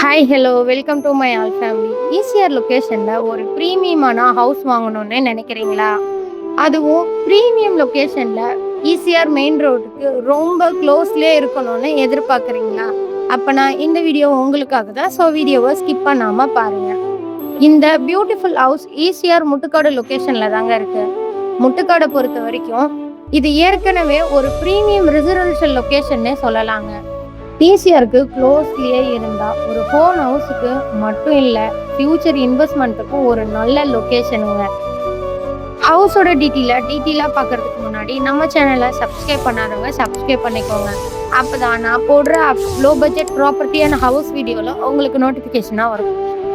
Hi hello welcome to my all family. ECR லொக்கேஷனில் ஒரு ப்ரீமியமான house வாங்கணும்னு நினைக்கிறீங்களா? அதுவும் ப்ரீமியம் லொக்கேஷனில் ஈசிஆர் மெயின் ரோடுக்கு ரொம்ப க்ளோஸ்லேயே இருக்கணும்னு எதிர்பார்க்குறீங்களா? அப்போ நான் இந்த வீடியோ உங்களுக்காக தான். ஸோ வீடியோவை ஸ்கிப் பண்ணாமல் பாருங்கள். இந்த பியூட்டிஃபுல் ஹவுஸ் ஈசிஆர் முட்டுக்காடு லொக்கேஷனில் தாங்க இருக்குது. முட்டுக்காடை பொறுத்த வரைக்கும் இது ஏற்கனவே ஒரு ப்ரீமியம் ரெசிடென்ஷியல் லொக்கேஷன்னே சொல்லலாங்க. ஈசிஆருக்கு க்ளோஸ்லயே இருந்தா ஒரு ஹோம் ஹவுஸுக்கு மட்டும் இல்ல, ஃபியூச்சர் இன்வெஸ்ட்மெண்ட்டுக்கும் ஒரு நல்ல லொகேஷனுங்க. ஹவுஸோட டீட்டெயிலா பார்க்கறதுக்கு முன்னாடி நம்ம சேனலை சப்ஸ்கிரைப் பண்ணாதவங்க சப்ஸ்கிரைப் பண்ணிக்கோங்க. அப்பதான் நான் போடுற low budget property and house வீடியோல உங்களுக்கு நோட்டிஃபிகேஷனா வரும்.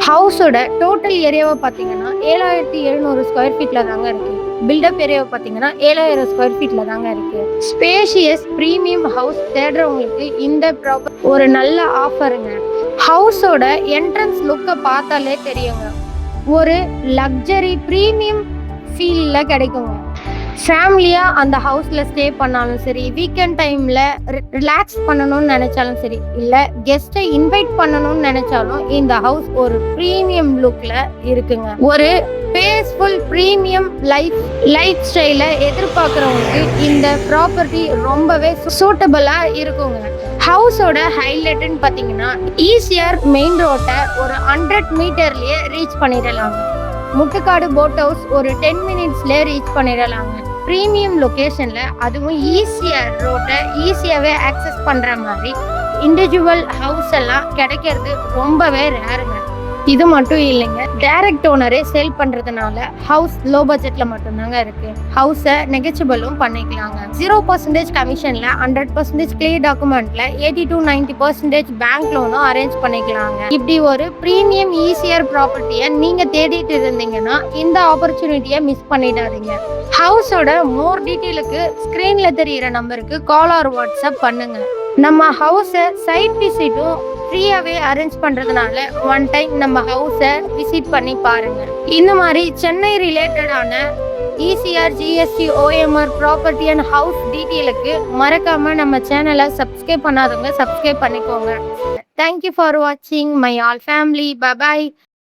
ஹவுஸோட டோட்டல் ஏரியாவை பார்த்தீங்கன்னா 7700 ஸ்கொயர் ஃபீட்ல தாங்க இருக்கு. பில்டப் ஏரியாவை பார்த்தீங்கன்னா 7000 ஸ்கொயர் ஃபீட்ல தாங்க இருக்கு. ஸ்பேஷியஸ் ப்ரீமியம் ஹவுஸ் தேடுறவங்களுக்கு இந்த ப்ராப்பர் ஒரு நல்ல ஆஃபருங்க. ஹவுஸோட என்ட்ரன்ஸ் லுக்கை பார்த்தாலே தெரியுங்க, ஒரு லக்ஸரி ப்ரீமியம் ஃபீல்ல கிடைக்குங்க. ஃபேமிலியா அந்த ஹவுஸ்ல ஸ்டே பண்ணாலும் சரி, வீக்கெண்ட் டைம்ல ரிலாக்ஸ் பண்ணணும்னு நினைச்சாலும் சரி, இல்ல கெஸ்ட்டை இன்வைட் பண்ணணும்னு நினைச்சாலும் இந்த ஹவுஸ் ஒரு ப்ரீமியம் லுக்ல இருக்குங்க. ஒரு பேஸ்ஃபுல் ப்ரீமியம் லைஃப் ஸ்டைலை எதிர்பார்க்குறவங்களுக்கு இந்த ப்ராப்பர்ட்டி ரொம்பவே சூட்டபிளா இருக்குங்க. ஹவுஸோட ஹைலைட்னு பார்த்தீங்கன்னா ஈசிஆர் மெயின் ரோட்டை ஒரு 100 மீட்டர்லயே ரீச் பண்ணிடலாங்க. முட்டுக்காடு போட் ஹவுஸ் ஒரு 10 மினிட்ஸ்லேயே ரீச் பண்ணிடலாங்க. ப்ரீமியம் லொக்கேஷன்ல, அதுவும் ஈசிஆர் ரோட்டை ஈஸியாகவே ஆக்சஸ் பண்ணுற மாதிரி இண்டிவிஜுவல் ஹவுஸ் எல்லாம் கிடைக்கிறது ரொம்பவே ரேருங்க. இது மட்டும் இல்லைங்க, டைரக்ட் ஓனரே சேல் பண்ணுறதுனால ஹவுஸ் லோ பட்ஜெட்டில் மட்டும்தாங்க இருக்குது. ஹவுஸை நெகச்சிபிளும் பண்ணிக்கலாங்க. 0% கமிஷனில் 100% கிளியர் டாக்குமெண்ட்டில் 80 to 90% பேங்க் லோனும் அரேஞ்ச் பண்ணிக்கலாங்க. இப்படி ஒரு ப்ரீமியம் ஈசிஆர் ப்ராப்பர்ட்டியை நீங்கள் தேடிட்டு இருந்தீங்கன்னா இந்த ஆப்பர்ச்சுனிட்டியை மிஸ் பண்ணிடாதீங்க. ஹவுஸோட மோர் டீட்டெயிலுக்கு ஸ்க்ரீனில் தெரிகிற நம்பருக்கு கால் ஆர் வாட்ஸ்அப் பண்ணுங்க. நம்ம ஹவுஸை சைட் விசிட்டும் ஃப்ரீயாகவே அரேஞ்ச் பண்ணுறதுனால ஒன் டைம் நம்ம ஹவுஸை விசிட் பண்ணி பாருங்கள். இந்த மாதிரி சென்னை ரிலேட்டடான ECR GST OMR property and house டீட்டெயிலுக்கு மறக்காமல் நம்ம சேனலை சப்ஸ்கிரைப் பண்ணாதவங்க சப்ஸ்கிரைப் பண்ணிக்கோங்க. தேங்க்யூ ஃபார் வாட்சிங் மை ஆல் ஃபேமிலி. பபாய்.